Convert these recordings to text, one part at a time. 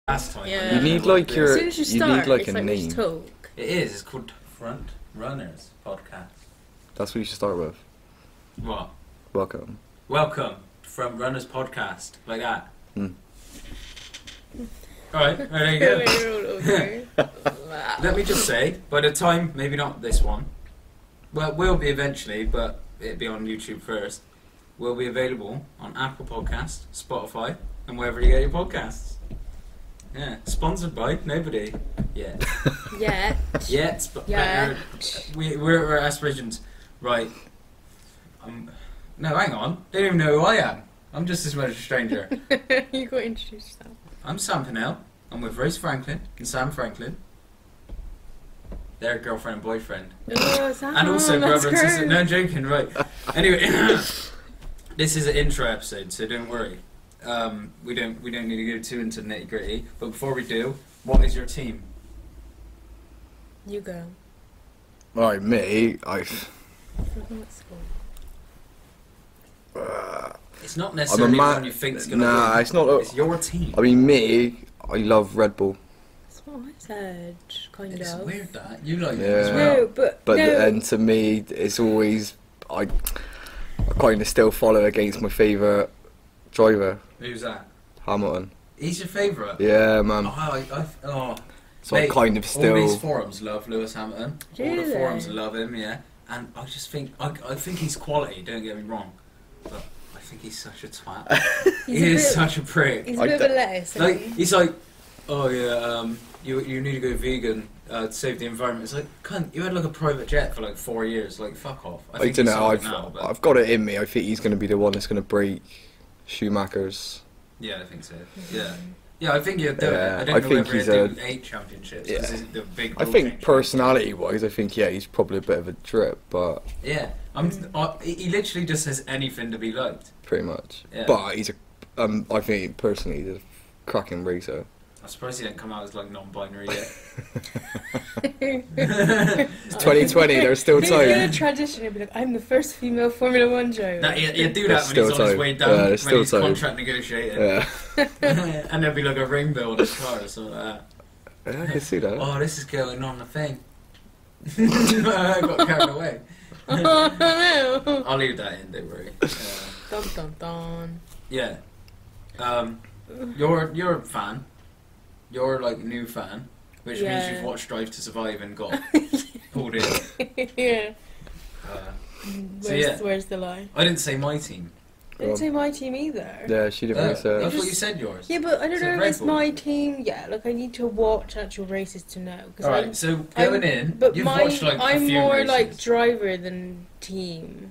Last time. Yeah. You need like your. As soon as you You start, need like it's a like we name. just talk. It is. It's called Front Runners Podcast. That's what you should start with. What? Welcome. Welcome to Front Runners Podcast. Like that. Mm. Alright, there you go. Let me just say, by the time, maybe not this one, well, it will be eventually, but it'll be on YouTube first. Will be available on Apple Podcasts, Spotify, and wherever you get your podcasts. Yeah, sponsored by nobody yet. Yeah. Yet, but Yeah. we're aspirations, right? No, hang on. They don't even know who I am. I'm just as much a stranger. You got to introduce yourself. I'm Sam Pinnell. I'm with Rose Franklin and Sam Franklin. Their girlfriend and boyfriend. Oh, Sam, And also that's brother and sister. gross. No, I'm joking, right. Anyway, this is an intro episode, so don't worry. We don't need to go too into the nitty gritty. But before we do, what is your team? You go. Right, me. It's not necessarily the one you think's gonna Nah, win. it's not. It's your team. I mean, me. I love Red Bull. That's what I said, kind It's of. weird that you like it Yeah. as well. No, but But no. and to me, it's always I kind of still follow against my favourite driver, Who's that? Hamilton. He's your favourite. Yeah, man. Oh, So mate, I kind of all still. these forums love Lewis Hamilton. Do All the they? forums love him, yeah. And I just think I think he's quality. Don't get me wrong, but I think he's such a twat. He's He a is bit- such a prick. He's a I bit of d- a lettuce. Like isn't he? he's like, oh yeah, you need to go vegan to save the environment. It's like, cunt, you had like a private jet for like 4 years. Like, fuck off. I think don't he's know. solid now, but I've got it in me. I think he's going to be the one that's going to break Schumacher's. yeah, I think so. Yeah. Yeah, I think he'll do it. Yeah, I don't I know think whether he's he'll a- do 8 championships. Yeah. 'Cause it's the big I rule think change. personality-wise, I think he's probably a bit of a drip, but Yeah, he literally just says anything to be liked. pretty much. Yeah. But he's a. I think personally, he's a cracking racer. I suppose he didn't come out as like non-binary yet. It's 2020. There's still He's gonna time. transition and be like, I'm the first female Formula One driver. No, he'll do There's that when he's still on his time. way down, Yeah, there's when still he's time. contract negotiating. Yeah. And there'll be like a rainbow on his car or something like that. Yeah, I can see that. Oh, this is going on the thing. I got carried away. Oh no! I'll leave that in, don't worry. Dun dun dun. Yeah. You're a fan. You're like a new fan, which means Yeah. you've watched Drive to Survive and got pulled in. Yeah. So yeah. Where's the lie? I didn't say my team. I didn't say my team either. Yeah, she didn't really I say. thought you said yours. Yeah, but I don't Is it know if Red it's Bull? my team. Yeah, like I need to watch actual races to know. Cause Alright, so going in, but you've mine, watched like a I'm few more races. like driver than team.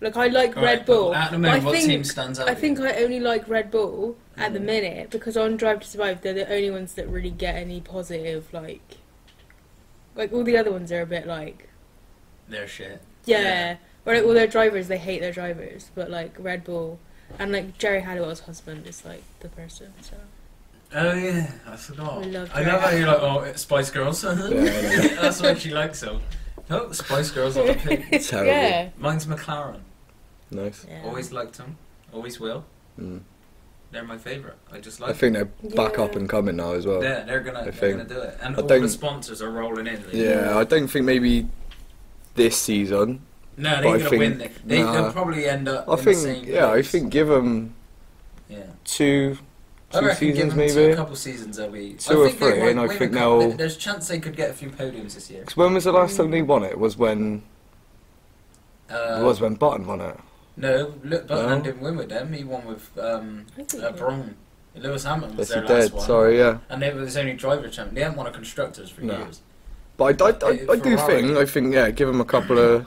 Like I like Alright, Red Bull. but at the but moment, I what think, team stands out? I think I only like Red Bull at the Mm. minute because on Drive to Survive they're the only ones that really get any positive like all the other ones are a bit like They're shit. yeah. Or like all their drivers they hate their drivers, but like Red Bull and like Jerry Halliwell's husband is like the person. So Oh yeah, I forgot. I love I love how you're like, oh, it's Spice Girls. I know. That's why she likes them. Oh, Spice Girls on the pig. Terrible. yeah. Mine's McLaren. Nice. Yeah. Always liked them. Always will. Mm. They're my favourite. I just I like think they're back Yeah. up and coming now as well. them. Yeah, they're gonna think. do it. And I all the don't- sponsors are rolling in. Yeah, I don't think maybe this season. No, But they're I gonna think- win. They'll nah. probably end up I in the think, same yeah, I place. think give them Yeah. two I reckon give seasons them maybe. a couple seasons they'll be... Two I or think they three, might and I win a think couple. they'll- There's a chance they could get a few podiums this year. 'Cause when was the last time they won it? Was when it was when Button won it. No, look, Button No? didn't win with them. He won with I think he did. Braun. Lewis Hamilton was Yes, he their last did. one. Sorry, yeah. And they were his only driver champion. They haven't won a Constructors for No. years. But I do Ferrari. think yeah, give them a couple of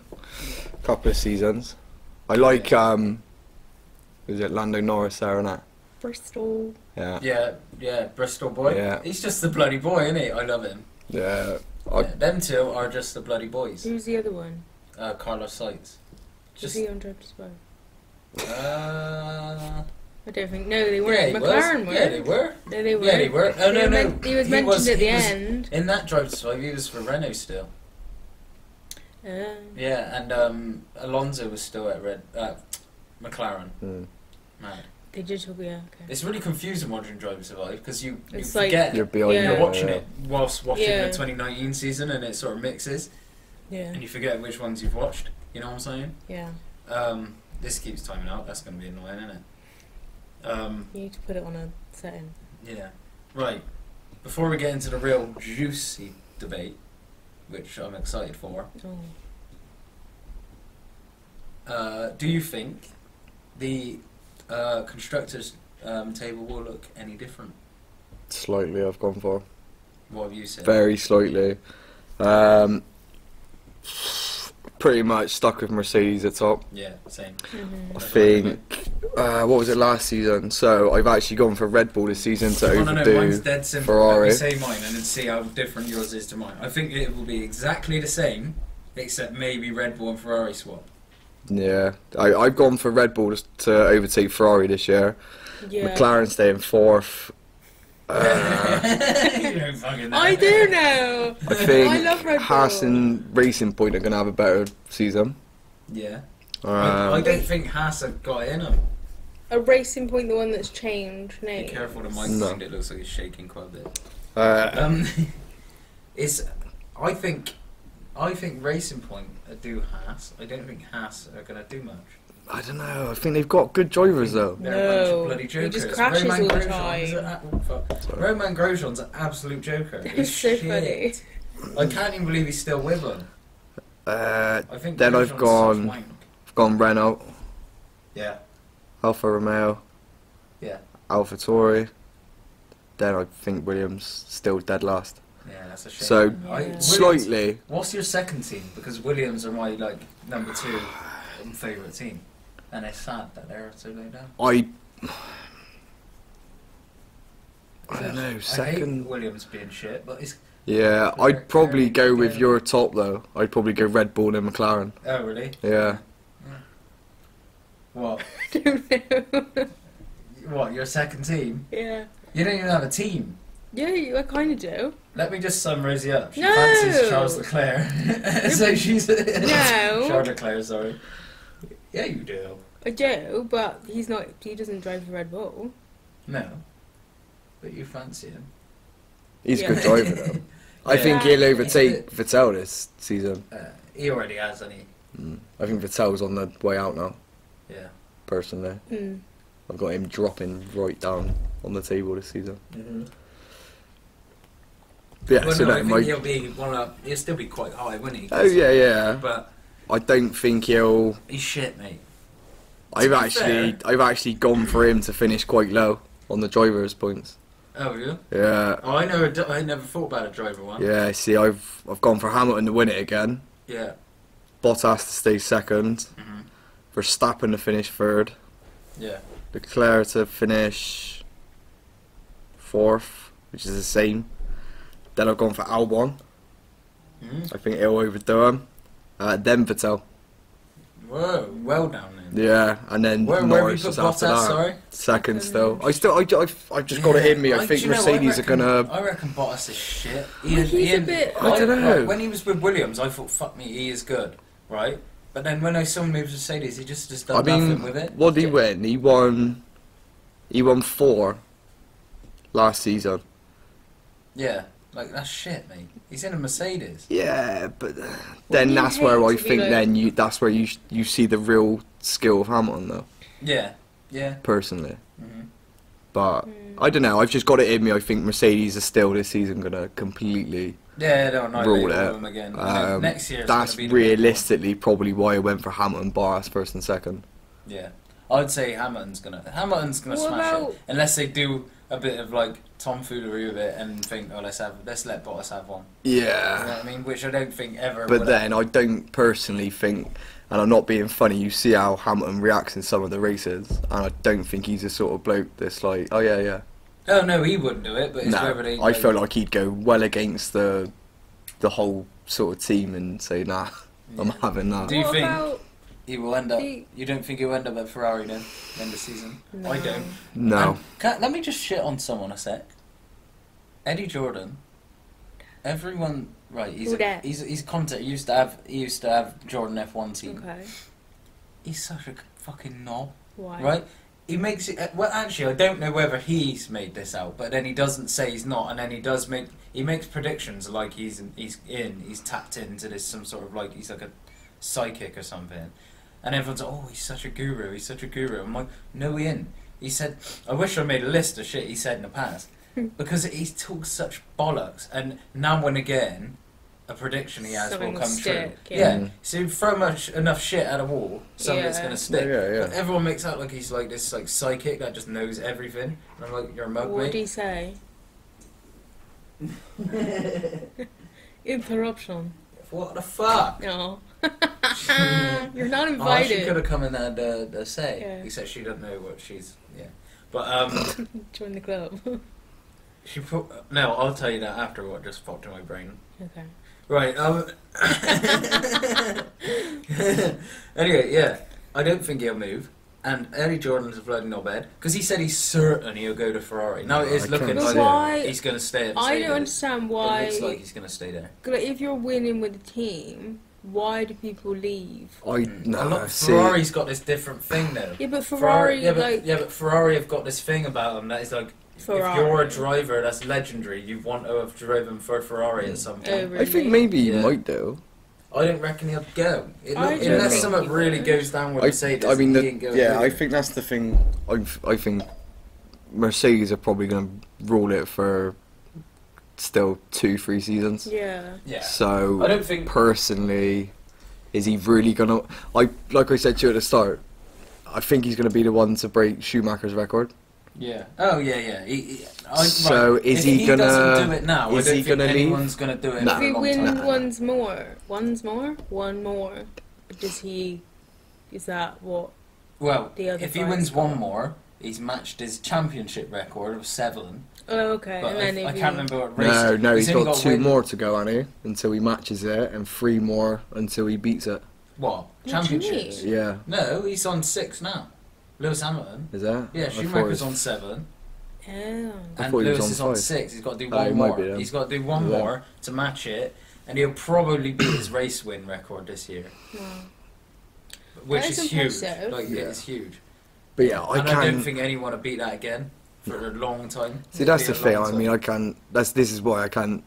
seasons. I like is it Lando Norris there and that? Bristol. Yeah. Yeah, Bristol boy. Yeah. He's just the bloody boy, isn't he? I love him. Yeah. Yeah, them two are just the bloody boys. Who's the other one? Carlos Sainz. Is he on Drive to Survive? I don't think. No, they weren't. yeah, he McLaren was. were. Yeah, they were. No, they were. Yeah, they were. Oh, no, no. He was mentioned at the he was- end. In that Drive to Survive, he was for Renault still. Yeah, and Alonso was still at McLaren. Mm. Mad. They did talk, yeah, okay. It's really confusing watching Drive to Survive because you It's forget You're behind. Yeah. you're watching it whilst watching Yeah. the 2019 season, and it sort of mixes, Yeah. and you forget which ones you've watched. You know what I'm saying? Yeah. This keeps timing out. That's going to be annoying, isn't it? You need to put it on a setting. Yeah. Right. Before we get into the real juicy debate, which I'm excited for, do you think the constructors table will look any different? Slightly, I've gone for. What have you said? Very slightly. Pretty much stuck with Mercedes at top. Yeah, same. Mm-hmm. I think. What was it last season? So I've actually gone for Red Bull this season to No, overdo mine's dead simple. Ferrari. Let me say mine and then see how different yours is to mine. I think it will be exactly the same, except maybe Red Bull and Ferrari swap. Yeah, I've gone for Red Bull to overtake Ferrari this year. Yeah. McLaren staying fourth. You don't fucking know. I do know. I think I love Red Bull. Haas and Racing Point are going to have a better season. Yeah. I don't think Haas have got it in them. A Racing Point, the one that's changed Be name. careful, the mic No. stand, it looks like it's shaking quite a bit. I think Racing Point do Haas. I don't think Haas are going to do much. I don't know. I think they've got good drivers though. They're a bunch No, of bloody he jokers. just crashes Romain all the Grosjean's time. Sorry. Romain Grosjean's an absolute joker. It's He's so shit. funny. I can't even believe he's still with them. I think Then I've Grosjean's gone- such wank. I've gone Renault, Yeah, Alfa Romeo, yeah, Alfa Tauri. Then I think Williams still dead last. yeah. That's a shame. So Yeah. Williams- slightly. What's your second team? Because Williams are my number 2 favourite team, and it's sad that they're so low down. I don't know. I hate Second. Williams being shit, but it's Yeah, They're I'd probably very go with good. your top though. I'd probably go Red Bull and McLaren. oh really? Yeah. What? don't know. What? Your second team? Yeah. You don't even have a team. Yeah, I kind of do. Let me just summarise you up. She No! fancies Charles Leclerc. So she's No. Charles Leclerc, sorry. Yeah, you do. I do, but he's not. He doesn't drive the Red Bull. No, but you fancy him. He's a Yeah. good driver though. I Yeah. think he'll Yeah. overtake Vettel this season. He already has, hasn't he? I think Vettel's on the way out now, Yeah. personally. Mm. I've got him dropping right down on the table this season. Mm-hmm. Yeah, Well, so no, I that think might... he'll be he'll still be quite high, won't he? Oh yeah, yeah. But I don't think he'll... he's shit, mate. I've be actually gone for him to finish quite low on the drivers' points. Oh, really? Yeah, Oh, I never thought about a driver one. yeah. See, I've gone for Hamilton to win it again. Yeah. Bottas to stay second. hmm Verstappen to finish third. Yeah. Leclerc to finish fourth, which is the same. Then I've gone for Albon. hmm I think he'll overdo him. Then Vettel. Whoa, well down then. Yeah, and then Where have Norris you put just after Bottas? that. Sorry. Second still. I've just got it in me. I think do you know, Mercedes are gonna. I reckon Bottas is shit. He's a bit- I don't know. Like, when he was with Williams, I thought, fuck me, he is good, right? But then when I saw him move to Mercedes, he just does I nothing mean, with it. what did he win? He won 4 last season. Yeah, like that's shit, mate. He's in a Mercedes. Yeah, but do then you that's where hate I to be think like- then that's where you see the real skill of Hamilton though, Yeah, yeah. personally. hmm But I don't know. I've just got it in me. I think Mercedes are still this season gonna completely. Yeah, they'll annihilate Rule all it. of them again. Next year, That's gonna be the big one. realistically probably why I went for Hamilton, Bottas first and second. Yeah, I'd say Hamilton's gonna What smash about- it unless they do a bit of like tomfoolery with it and think, oh, let's let Bottas have one. You know Yeah. what I mean? Which I don't think ever. But will then I don't personally think, and I'm not being funny, you see how Hamilton reacts in some of the races, and I don't think he's the sort of bloke that's like, oh yeah, yeah. Oh no, he wouldn't do it. But it's whether they. No, I feel like he'd go well against the whole sort of team and say, nah, I'm Yeah. having that. Do you What think- about He will end up. the- You don't think he'll end up at Ferrari then? End of season. No. I don't. No. Let me just shit on someone a sec. Eddie Jordan. Everyone, right? Who dat? He's content. He used to have Jordan F1 team. Okay. He's such a fucking knob, Why? right? he makes it. Well, actually, I don't know whether he's made this out, but then he doesn't say he's not, and then he makes predictions like he's tapped into this some sort of like he's like a psychic or something, and everyone's like, oh, he's such a guru, he's such a guru. I'm like, no, he ain't. He said, I wish I made a list of shit he said in the past because he talks such bollocks, and now and again. A prediction he has Something will come stick, true. yeah. So you throw enough shit at a wall, some of it's Yeah. gonna stick. Yeah. But everyone makes out like he's like this like psychic that just knows everything. And I'm like, you're a mug, What did mate. he say? Interruption. What the fuck? No. You're not Oh, she invited. could have come in and say. Yeah. Except she doesn't know what she's. Yeah. But Join the club. she put. No, I'll tell you that after what just popped in my brain. Okay. Right. Anyway, yeah. I don't think he'll move. And Eddie Jordan's a bloody knobhead because he said he's certain he'll go to Ferrari. Now it is I looking can't like see it. he's going to stay at I Mercedes. don't understand why. It looks like he's going to stay there. Like, if you're winning with the team, why do people leave? Ferrari's got this different thing though. Yeah, but Ferrari, but Ferrari have got this thing about them that is like, Ferrari. if you're a driver that's legendary, you want to have driven for Ferrari at some point. Oh, really? I think maybe he Yeah. might do. I don't reckon he'll go. I don't Unless think something he really would. goes down with Mercedes. I mean, he ain't going I anywhere. think that's the thing. I think Mercedes are probably going to rule it for still 2-3 seasons. Yeah. Yeah. So I don't think. personally, is he really going to? Like I said to you at the start, I think he's going to be the one to break Schumacher's record. Yeah. Oh yeah. So right. is If he gonna? doesn't do it now, is I don't he think gonna anyone's going to do it. Nah. for If a he long wins time. one more, does he? Is that what? Well, The other if he guys wins got? one more, he's matched his championship record of 7. Oh, okay. But And then I if can't he, remember what race. No, he's only got 2 win- more to go, hasn't he? Until he matches it, and 3 more until he beats it. What? do you Championships? mean? Yeah, No, he's on 6 now. Lewis Hamilton. is that? Yeah, I thought it Schumacher's was- on 7. Oh. I And thought he was Lewis on is on 5. 6. He's got to do Oh, he one might more. be then. He's got to do one Yeah. more to match it, and he'll probably beat his race win record this year, Wow. which That is is huge. impressive. Like, Yeah. it's huge. But yeah, I and can't. I don't think anyone will beat that again for a long time. See, that's It'll the be a thing. long I mean, time. I can't. This is why I can't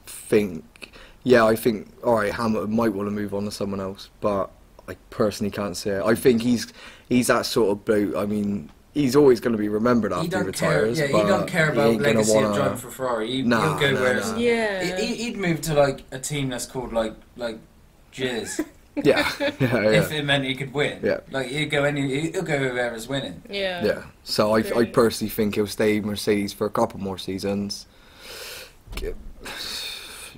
think. Yeah, I think. All right, Hamilton might want to move on to someone else, but I personally can't see it. I think he's that sort of bloke. I mean, he's always going to be remembered He after he don't care. retires. Yeah, he but don't care he about ain't gonna legacy of wanna- driving for Ferrari. He'll Nah, go nah, where nah. Yeah. he'd move to like a team that's called like Jizz. Yeah, yeah, If yeah. it meant he could win. Yeah. Like he'll go whoever's winning. Yeah. Yeah. So I Great. personally think he'll stay Mercedes for a couple more seasons. You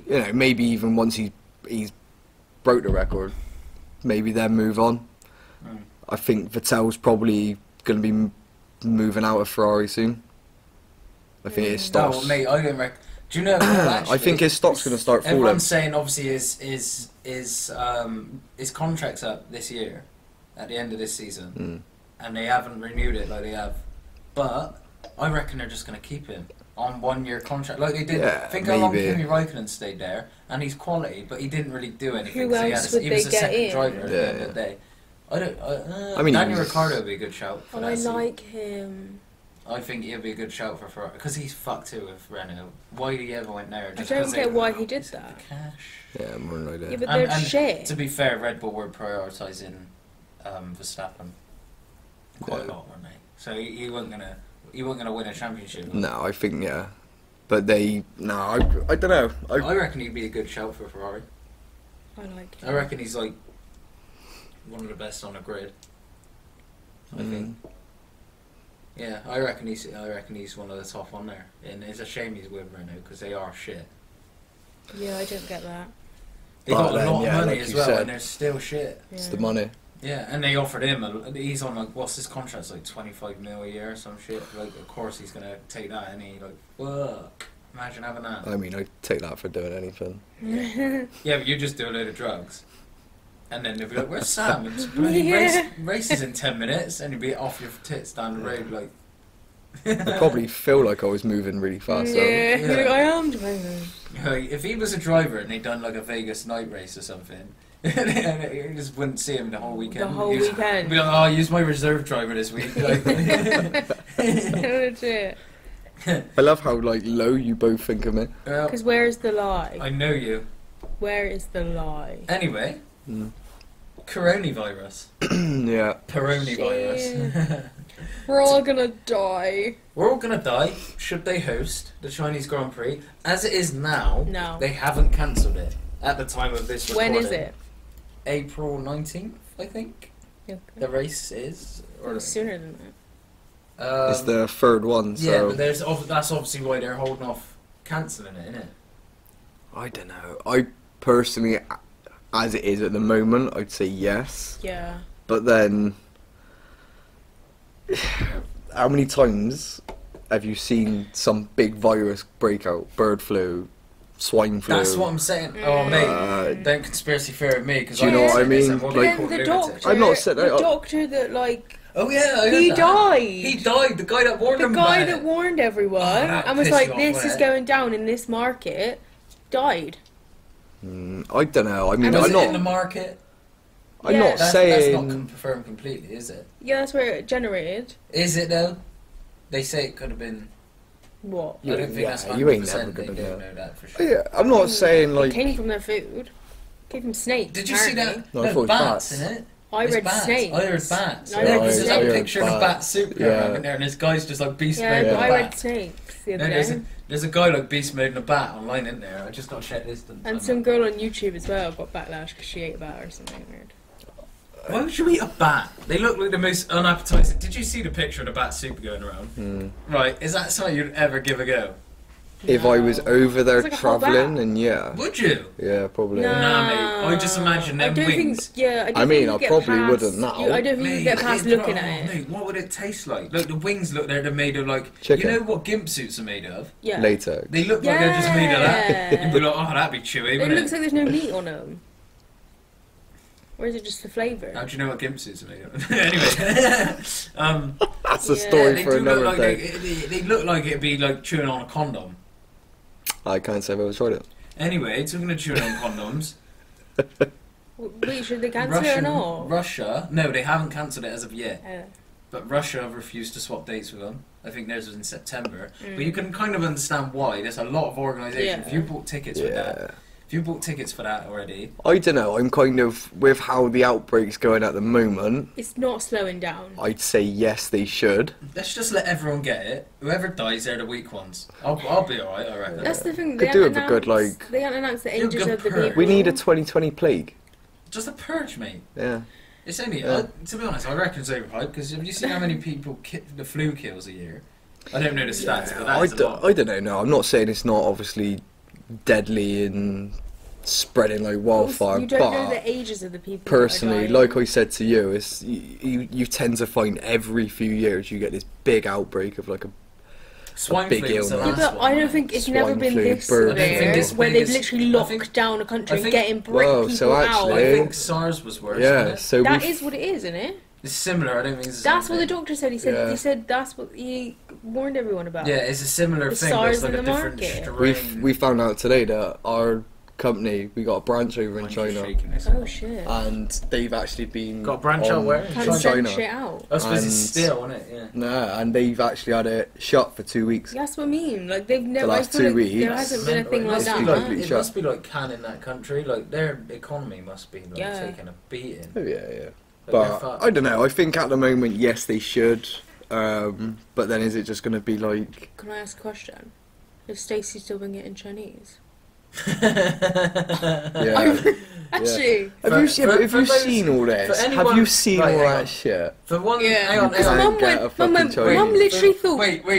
know, maybe even once he's broke the record, maybe then move on. Mm. I think Vettel's probably going to be moving out of Ferrari soon. I think his No, stocks. mate, I don't reckon. Do you know? I think his stock's going to start falling. Everyone's saying obviously his contract's up this year, at the end of this season, and they haven't renewed it like they have. But I reckon they're just going to keep him on 1-year contract like they did. Yeah, Think how long maybe. Kimi Raikkonen stayed there, and he's quality, but he didn't really do anything. Who so else he would was they a get second in? driver at the end Yeah. of the day. I don't. I mean, Daniel he's- Ricciardo would be a good shout for Oh, that I seat. like him. I think he'll be a good shout for Ferrari because he's fucked too with Renault. Why did he ever went there? I Just don't 'cause get they- why he did that. The cash. Yeah, more than I Yeah, do. but they're And shit. to be fair, Red Bull were prioritising Verstappen quite a lot, weren't they? So he wasn't gonna win a championship. No, I think yeah, but they I don't know. I reckon he'd be a good shout for Ferrari. I like him. I reckon he's like one of the best on the grid. I think. Yeah, I reckon he's one of the top on there, and it's a shame he's with Renault because they are shit. Yeah, I don't get that. They But got a then, lot yeah, of money like as you well, said. and they're still shit. Yeah. It's the money. Yeah, and they offered him. He's on like what's his contract? It's like 25 mil a year or some shit. Like, of course he's gonna take that, and he like fuck. Imagine having that. I mean, I'd take that for doing anything. Yeah, but you just do a load of drugs, and then they'll be like, "Where's Sam?" And it's bloody Yeah. races in 10 minutes, and you'll be off your tits down the road like. I probably feel like I was moving really fast. Yeah, though. you're like, I am driving. Like, if he was a driver and they'd done like a Vegas night race or something, And you just wouldn't see him the whole weekend. The whole He was- weekend. Be like, oh, use my reserve driver this week. Like, Legit. I love how like low you both think of me. well, Because where is the lie? I know you. Where is the lie? Anyway, Mm. coronavirus. Yeah. Coronavirus. We're all gonna die. We're all gonna die. Should they host the Chinese Grand Prix? As it is now, No. they haven't cancelled it at the time of this recording. When is it? April 19th, I think. Okay. The race is. It was sooner than that. It's the third one, so Yeah, but that's obviously why they're holding off cancelling it, isn't it? I don't know. I personally, as it is at the moment, I'd say yes. Yeah. But then, how many times have you seen some big virus break out? Bird flu, swine flu. That's what I'm saying. Oh, mate, don't conspiracy theory me because Do you know what I mean? But Like- then the doctor, I'm not saying the that- doctor that like Oh yeah, I heard he that. died. He died. The guy that warned The him guy about that it. warned everyone that and was pissed like, you off, "This is wouldn't it? going down in this market," died. I don't know. I mean, And Was I'm it not. in the market? I'm Yeah. not That's saying. not confirmed completely, is it? Yeah, that's where it generated. Is it though? They say it could have been. What? You I don't ain't- think that's yeah, 100%. you ain't never They gonna don't know. know that for Oh, sure. yeah, I'm not saying It like. came from their food. Came from snakes. Did you see apparently. that? No, I thought it was bats, bats. in it? I It's read bats. snakes. I heard bats. I Yeah, read because there's snakes. a picture of a bat soup Yeah. in there, and this guy's just like beast Yeah, mode Yeah. in but a I bat. read snakes the No, other day. there's a guy like beast mode in a bat online, isn't there? I just got to check this. And some girl on YouTube as well got backlash because she ate a bat or something weird. Why would you eat a bat? They look like the most unappetizing. Did you see the picture of the bat soup going around? Mm. Right, is that something you'd ever give a go? If I was over there It's like a whole travelling, bat. and yeah, Would you? yeah, probably. No. Nah, mate. I just imagine them I don't wings. think. Yeah, I, don't I mean, think I you get probably past, wouldn't now. I don't think you get past looking at it. Mate, what would it taste like? Look, the wings look they're made of like. Chicken. You know what gimp suits are made of? Yeah. Later. They look like they're just made of that. Yeah. You'd be like, oh, that'd be chewy, It wouldn't looks it? like there's no meat on them. Or is it just the flavour? How do you know what gimp suits are made of? Anyway, That's a Yeah, story they for do look another like day. they look like it'd be like chewing on a condom. I can't say I've ever tried it. Anyway, talking of chewing on condoms, Wait, should they cancel it or not? Russia, no, they haven't cancelled it as of yet. Oh. But Russia have refused to swap dates with them. I think theirs was in September. Mm. But you can kind of understand why. There's a lot of organisation. Yeah. If you bought tickets for that, Yeah. if you bought tickets for that already, I don't know. I'm kind of with how the outbreak's going at the moment. It's not slowing down. I'd say yes, they should. let's just let everyone get it. Whoever dies, they're the weak ones. I'll be alright, I reckon. That's the thing. Could They do haven't with a good, announced- like- They haven't announced the Do a ages good of the purge. people. We need a 2020 plague. Just a purge, mate. Yeah. It's only, Yeah. to be honest, I reckon it's overhyped because have you seen how many people the flu kills a year? I don't know the stats, but that is a lot. I don't know. No, I'm not saying it's not obviously deadly and spreading like wildfire, You don't know but the ages of the people. that are personally, dying. like I said to you, it's you tend to find every few years you get this big outbreak of like a Swine big flu was the illness. Yeah, last but one. I don't right? think it's Swine never been flu, this bird flu. I don't think severe, it's where big they've as- literally I locked think- down a country I and think- getting brick Whoa, people so out. actually- I think SARS was worse. yeah. Wasn't it? So That we've- is what it is, isn't it? It's similar. I don't think it's the That's same what the thing. doctor said. He said Yeah. he said that's what he warned everyone about. Yeah, it's a similar The thing, but it's SARS like a in the different market. strain. we found out today that our company we got a branch over in Mind you China, shaking this Oh up. shit. and they've actually been Got a branch out on where? Can't China. send shit out. I suppose it's and- still, isn't it? Yeah. Nah, and they've actually had it shut for 2 weeks. That's what I mean. Like they've never. last I feel 2 like there weeks. hasn't been a thing It like must that. be like- huh? it shut. must be like canning that country. Like their economy must be like Yeah. taking a beating. Oh, yeah, yeah. Like, they're But fucked. I don't know. I think at the moment, yes, they should. But then, is it just going to be like? Can I ask a question? Has Stacey still been getting Chinese? Yeah. Actually, Have you, For- yeah, but for- have for you those- seen all this? for Have anyone- you seen Right, all hang on. that shit? For one, yeah. hang on, Because hang on. Mum get a went. Mum fucking went. Chinese. Mum literally thought. Wait, no,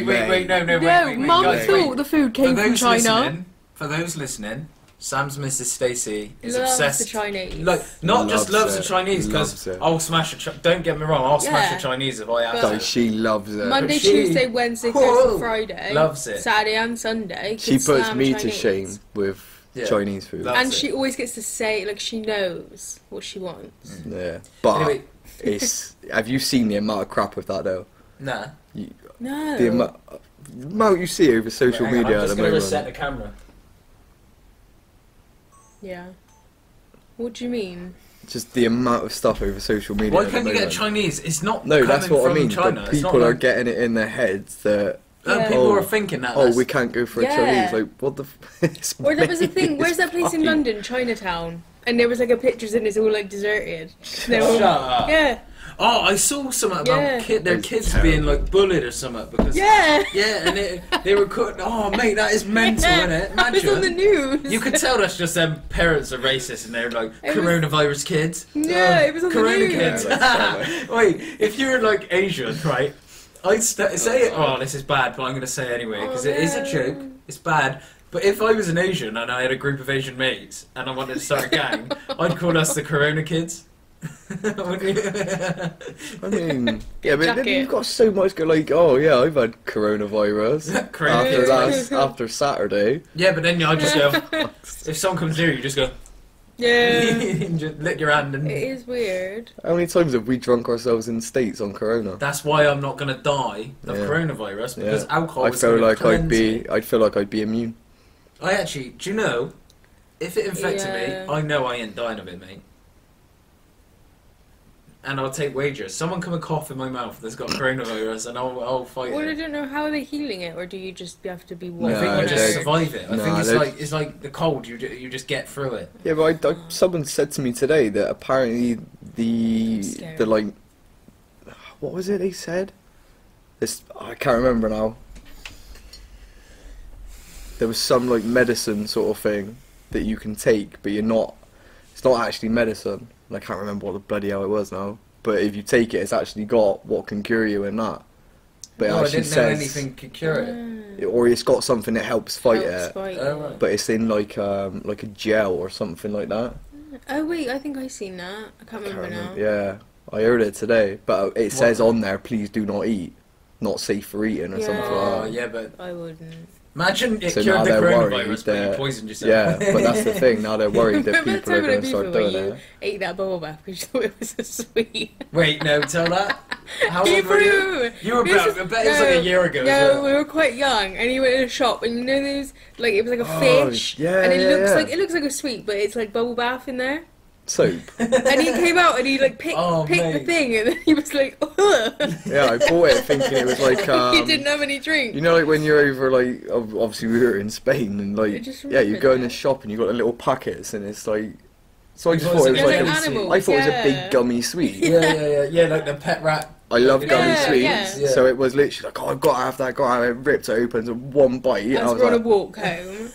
No, wait, Mum guys, thought wait. the food For came from those China. listening, for those listening, Sam's Mrs. Stacey is Loves obsessed. the Chinese. Like, not just Loves loves the it. Chinese because Loves it. I'll smash a. Don't get me wrong, I'll smash Yeah. a Chinese if I have But- So to. she loves it. Monday, She- Tuesday, Wednesday, Whoa. Thursday, Friday. Loves it. Saturday and Sunday. She could puts slam me to Chinese. shame with Yeah. Chinese food. Loves And it. she always gets to say, like, she knows what she wants. Yeah, but Anyway, it's. Have you seen the amount of crap of that though? nah. No. The amount you see over social Hang on, media I'm at just the gonna moment. reset the camera. Yeah. What do you mean? Just the amount of stuff over social media. Why at can't the you get moment. Chinese? It's not. No, that's coming what I from mean. China. But It's not people are like- getting it in their heads that Yeah. People are thinking that. oh, we can't go for a Yeah. Chinese. Like, what the? It's Or there was a me, thing. Where's that place in fucking- London, Chinatown? And there was like a pictures and it's all like deserted. They were- Shut up. Yeah. Oh, I saw something Yeah. about their It's kids terrible. being like bullied or something because Yeah. yeah, and they were cutting. Oh, mate, that is mental, Yeah. isn't it? That was on the Imagine. news. You could tell that's just them parents are racist and they're like It was- coronavirus kids. Yeah, it was on the Corona news. kids. Yeah, Wait, if you're like Asian, right? I'd say it. Oh, this is bad, but I'm going to say it anyway because Oh, it is a no. joke. It's bad. But if I was an Asian and I had a group of Asian mates and I wanted to start a gang, I'd call us the Corona kids. Wouldn't you? I mean, yeah, but then Jacket. you've got so much go like, oh yeah, I've had coronavirus Corona after kids. that, after Saturday. Yeah, but then I just go. If someone comes near you, just go. Yeah. just lick your hand, and It is weird. How many times have we drunk ourselves in states on Corona? that's why I'm not gonna die of Yeah. coronavirus because alcohol. I is feel gonna like cleanse me. I'd feel like I'd be immune. I actually, do you know? If it infected Yeah. me, I know I ain't dying of it, mate. And I'll take wagers. Someone come and cough in my mouth that's got coronavirus, and I'll fight Well, I it. don't know, how are they healing it, or do you just have to be I warm? think you No, just they- survive it. I no, think they- it's like the cold. You just get through it. Yeah, but someone said to me today that apparently the Scared. like, what was it they said? This I can't remember now. There was some like medicine sort of thing that you can take, but you're not. It's not actually medicine. And I can't remember what the bloody hell it was now. But if you take it, it's actually got what can cure you in that. But No, it I actually didn't know says, anything could cure it. or it's got something that helps fight Helps it. fight Oh, it. right. But it's in like a gel or something like that. Oh wait, I think I've seen that. I can't remember now. Yeah, I heard it today, but it says What? on there, please do not eat, not safe for eating or Yeah. something Oh, like that. yeah, but I wouldn't. imagine it So cured now the they're worried coronavirus, but you that- poisoned yourself. Yeah, but that's the thing. Now they're worried that Remember the people are time going when to I start beat you doing when it. ate that bubble bath because you thought it was so sweet? Wait, no, tell that. How old were you? Hebrew! You were This about, is- I bet it was like a year ago. No, as well. we were quite young, and he went in a shop, and you know those, like, it was like a Oh, fish, yeah, and it yeah, looks yeah. like a sweet, but it's like bubble bath in there. Soap. And he came out and he like picked Oh, the mate. thing, and then he was like, ugh. Yeah, I bought it thinking it was like, He didn't have any drink. you know, like when you're over, like, obviously we were in Spain, and I like, just yeah, you remember go in that. the shop and you got the little packets, and it's like, so I It just was thought it was like like, animals, I thought it was a yeah. big gummy sweet. Yeah, like the pet rat. I love Yeah, gummy yeah. sweets, Yeah. so it was literally like, oh, I've got to have that, got to have it. Ripped it open, so one bite, and I As was we're on a like, walk home.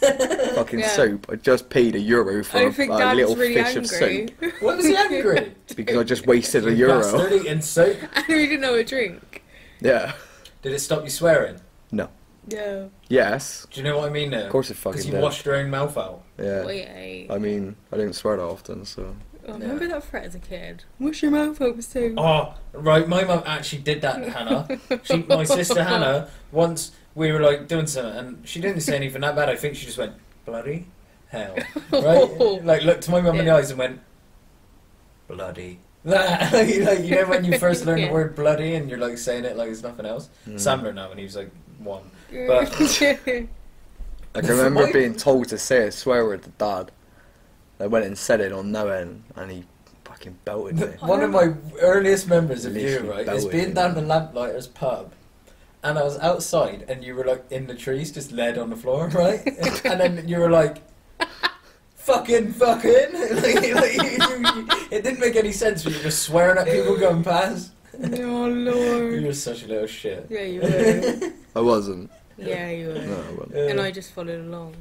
fucking Yeah. soap. I just paid €1 for I a think Dad's little really fish of angry. soap What was he angry? because I just wasted You €1. bastard eating soap. And we didn't know a drink. Yeah. Did it stop you swearing? No. No. Yes. Do you know what I mean now? Of course it Because fucking you did. washed your own mouth out. Yeah. Wait. I mean, I don't swear that often, so. Oh, remember that threat as a kid? Wash your mouth out with soap. Oh, right, my mum actually did that, Hannah. My sister Hannah, once we were like doing something and she didn't say anything that bad. I think she just went, bloody hell. Right? Like looked my mum in the Yeah. eyes and went, bloody. Like, you know when you first learn Yeah. the word bloody and you're like saying it like it's nothing else? Mm. Sam learned that when he was like 1. But I can remember being told to say a swear word to Dad. I went and said it on knowing, and he fucking belted me. one of my earliest memories of you, Literally right, is belted being me. down the Lamplighters pub, and I was outside, and you were like in the trees, just laid on the floor, right? And then you were like, fucking. It didn't make any sense, but you were just swearing at people going past. Oh, Lord. You were such a little shit. Yeah, you were. I wasn't. Yeah, you were. No, I wasn't. And I just followed along.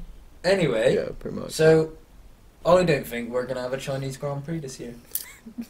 Anyway, Yeah, pretty much. so I don't think we're gonna have a Chinese Grand Prix this year. Back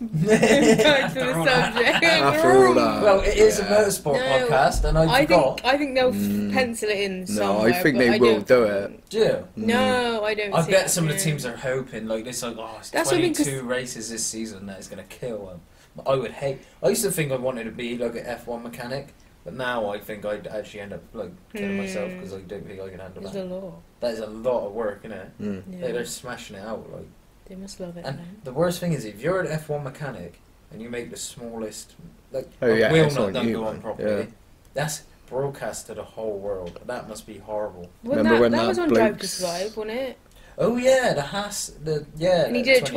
to the subject. After all that. Well, it is a Yeah. motorsport No, podcast, and I forgot. I think they'll Mm. pencil it in No, somewhere. I think but they I will don't do think- it. Do you? No, I don't. I see bet it some of the happening. teams are hoping, like, it's like, oh, it's That's what I mean, 22 races this season that is going to kill them. I would hate. I used to think I wanted to be like an F1 mechanic, but now I think I'd actually end up like killing myself because I don't think I can handle There's that. a law. That is a lot of work, isn't it? Mm. Yeah. Like, they're smashing it out, like. They must love it. And then. the worst thing is, if you're an F1 mechanic and you make the smallest, like, Oh, a yeah, wheel it's nut on don't you, go on man. properly, Yeah. that's broadcast to the whole world. That must be horrible. Well, Remember when that that was on Drive to bloke's- Survive, wasn't it? Oh yeah, the Haas, And he did it 2018.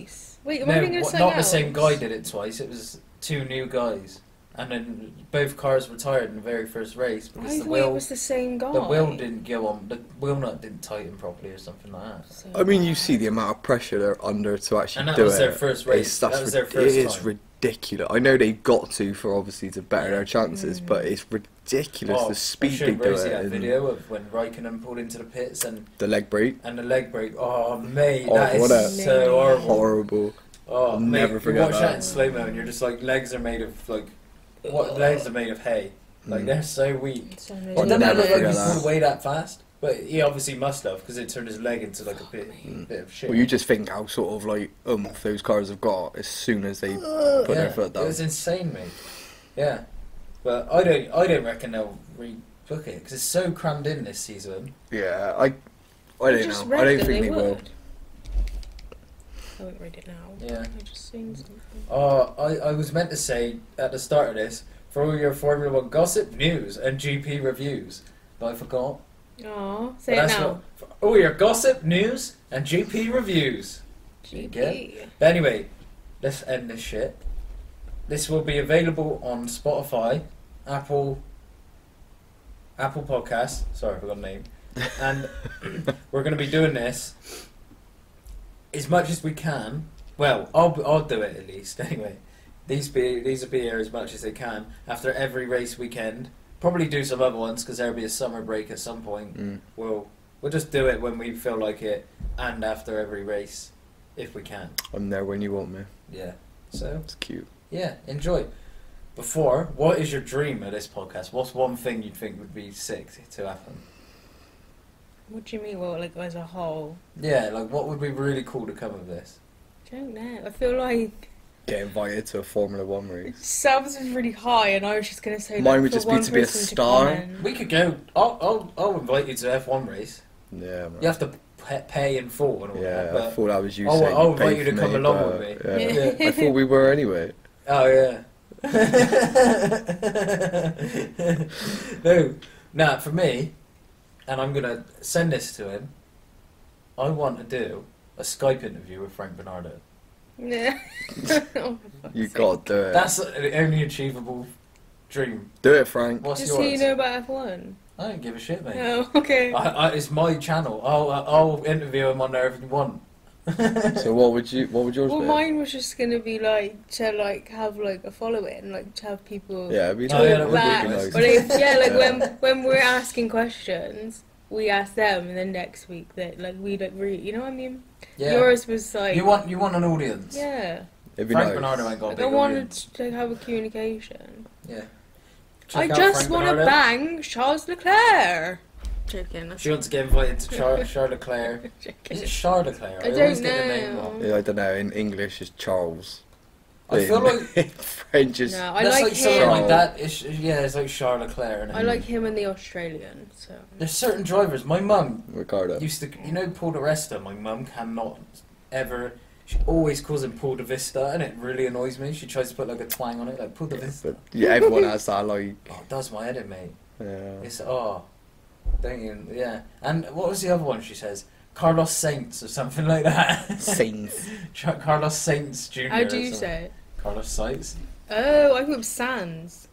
twice. Wait, am I thinking of something not the else? same guy did it twice. It was two new guys, and then both cars retired in the very first race because I the thought wheel, it was the same guy. the wheel didn't go on, the wheel nut didn't tighten properly or something like that. So I mean, you see the amount of pressure they're under to actually And that do was it. their first race. That's That was their first it is time. ridiculous. I know they've got to for obviously to better their chances, Mm. but it's ridiculous the speed they do Rosie it. that and video of when Raikkonen pulled into the pits and the leg break, the leg brake. Oh mate, Oh, that what is a so horrible. horrible. Oh, I'll mate, never you forget watch that. in slow mo and you're just like legs are made of like what legs are made of hay. Like they're so weak. So I'll It amazing. doesn't never look like forget he that. pulled away that fast, but he obviously must have because it turned his leg into like a bit of shit. Well, you just think how sort of like those cars have got as soon as they put their foot It down. was insane, mate. Yeah, but I don't reckon they'll rebook it because it's so crammed in this season. Yeah, I don't just know. I read don't that think they they will. would. I won't read it now. Yeah. I just seen something. Oh, I was meant to say at the start of this for all your Formula One gossip, news, and GP reviews, but I forgot. Aw, But say it that's now. what- for all your gossip, news, and GP reviews. GP. But anyway, let's end this shit. This will be available on Spotify, Apple Podcasts. Sorry, I forgot the name. And we're going to be doing this as much as we can. Well, I'll do it at least. Anyway, these will be here as much as they can after every race weekend. Probably do some other ones because there'll be a summer break at some point. Mm. We'll just do it when we feel like it, and after every race, if we can. I'm there when you want me. Yeah. So It's cute. yeah, enjoy. Before, what is your dream of this podcast? What's one thing you'd think would be sick to happen? What do you mean? Well, like as a whole? Yeah, like what would be really cool to come of this? I don't know. I feel like Get invited to a Formula One race. Sam's was really high, and I was just gonna say. Mine like, would for just be one to be a person star. comment. We could go. I'll invite you to F1 race. Yeah, man. You have to pay in full and all Yeah, that. I But thought that was you I'll- saying I'll you'd pay invite you to for come me, along but, with Yeah. Yeah. I thought we were anyway. oh yeah. No, nah. For me, and I'm gonna send this to him. I want to do a Skype interview with Frank Bernardo. Yeah. Oh, for You fuck's got to do it. That's the only achievable dream. Do it, Frank. What's sake. Just so yours? you know about F1. I don't give a shit, mate. Oh, okay. It's my channel. I'll interview him on there if you want. So what would yours Well, be? mine was just gonna be like to like have like a following, like to have people Yeah, it'd be Oh, yeah, that talk would be back. nice. But if, yeah, like Yeah. when we're asking questions, we ask them, and then next week that like we like read. You know what I mean? Yeah. Yours was like You want an audience. yeah. It'd be Frank nice. Bernardo ain't got a Like big I wanted audience. to like, have a communication. Yeah. I Check out just Frank want to Bernardo. bang Charles Leclerc. Joking. That's She wants to get invited to Charles Leclerc. Is joking. it Charles Leclerc? I always don't get the name know. wrong. Yeah, I don't know. In English, it's Charles. I feel like in French is. No, I that's like like something him. like that. It's like Charles Leclerc. I like him and the Australian. So There's certain drivers. My mum Ricardo. used to, Paul de Resta. My mum cannot ever. She always calls him Paul de Vista, and it really annoys me. She tries to put like a twang on it, like Paul de Vista. But yeah, everyone has that. Like, Oh, it does my head in, mate. yeah. It's don't even, yeah. And what was the other one she says? Carlos Saints or something like that. Saints. Carlos Saints Jr. how do or you something. say it? Carlos Saints. Oh, I thought it was Sands.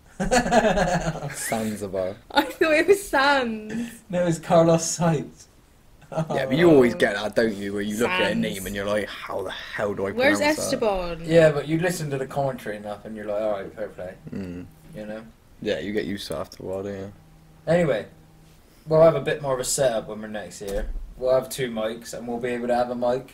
Zanzibar. I thought it was Sands. No, it's Carlos Saints. Yeah, but you always get that, don't you? Where you look at a Sands. name and you're like, how the hell do I Where's pronounce Esteban? Yeah, but you listen to the commentary enough and you're like, alright, fair play. that? Mm. You know? Yeah, you get used to it after a while, don't you? Anyway, we'll have a bit more of a setup when we're next here. We'll have 2 mics and we'll be able to have a mic.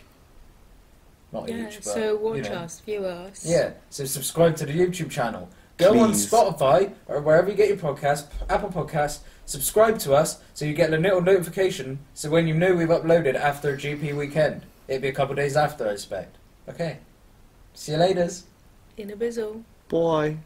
Not Yeah, each, but. so watch you know. us, view us. Yeah, so subscribe to the YouTube channel. Go on Please. Spotify or wherever you get your podcast, Apple Podcasts. Subscribe to us so you get a little notification. So when you know we've uploaded after GP weekend, it'll be a couple of days after, I expect. Okay. See you later. In a bizzle. Bye.